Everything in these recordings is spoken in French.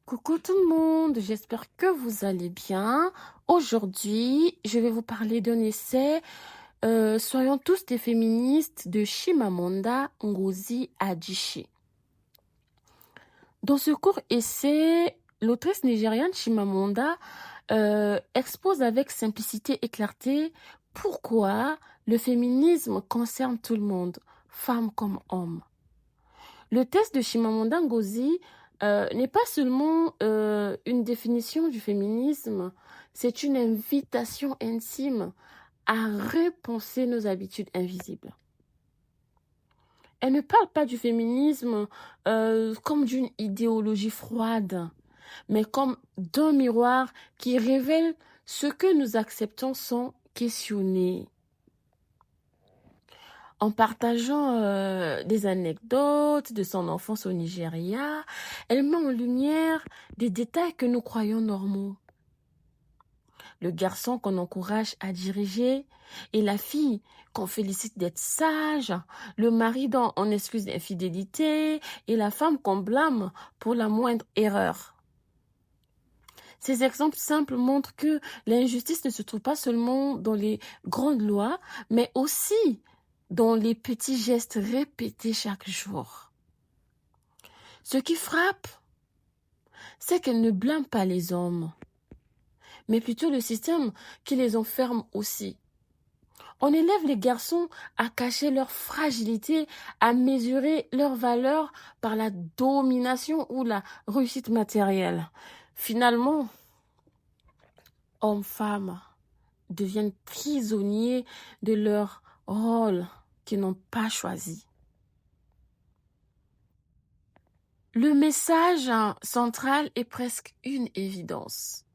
Coucou tout le monde, j'espère que vous allez bien. Aujourd'hui, je vais vous parler d'un essai Soyons tous des féministes de Chimamanda Ngozi Adichie. Dans ce court essai, l'autrice nigériane Chimamanda expose avec simplicité et clarté pourquoi le féminisme concerne tout le monde, femmes comme hommes. Le texte de Chimamanda Ngozi n'est pas seulement une définition du féminisme, c'est une invitation intime à repenser nos habitudes invisibles. Elle ne parle pas du féminisme comme d'une idéologie froide, mais comme d'un miroir qui révèle ce que nous acceptons sans questionner. En partageant des anecdotes de son enfance au Nigeria, elle met en lumière des détails que nous croyons normaux. Le garçon qu'on encourage à diriger et la fille qu'on félicite d'être sage, le mari dont on excuse l'infidélité et la femme qu'on blâme pour la moindre erreur. Ces exemples simples montrent que l'injustice ne se trouve pas seulement dans les grandes lois, mais aussi dans les petits gestes répétés chaque jour. Ce qui frappe, c'est qu'elle ne blâme pas les hommes, mais plutôt le système qui les enferme aussi. On élève les garçons à cacher leur fragilité, à mesurer leur valeur par la domination ou la réussite matérielle. Finalement, hommes-femmes deviennent prisonniers de leur rôle qu'ils n'ont pas choisi. Le message central est presque une évidence,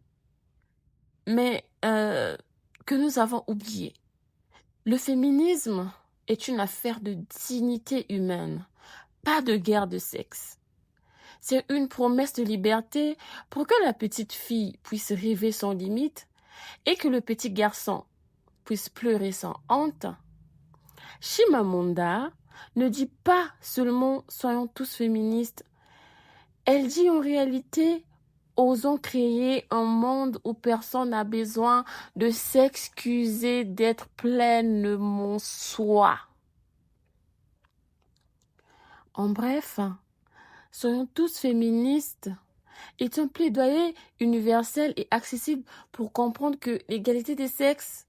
mais que nous avons oublié. Le féminisme est une affaire de dignité humaine, pas de guerre de sexe. C'est une promesse de liberté pour que la petite fille puisse rêver sans limite et que le petit garçon puisse pleurer sans honte. Chimamanda ne dit pas seulement « soyons tous féministes », elle dit en réalité « osons créer un monde où personne n'a besoin de s'excuser d'être pleinement soi ». En bref, soyons tous féministes est un plaidoyer universel et accessible pour comprendre que l'égalité des sexes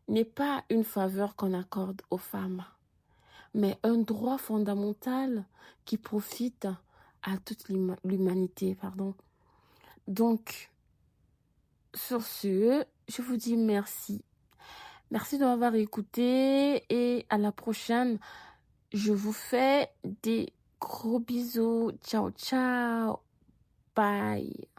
n'est pas une faveur qu'on accorde aux femmes, mais un droit fondamental qui profite à toute l'humanité. Donc, sur ce, je vous dis merci. Merci de m'avoir écouté et à la prochaine. Je vous fais des gros bisous. Ciao, ciao. Bye.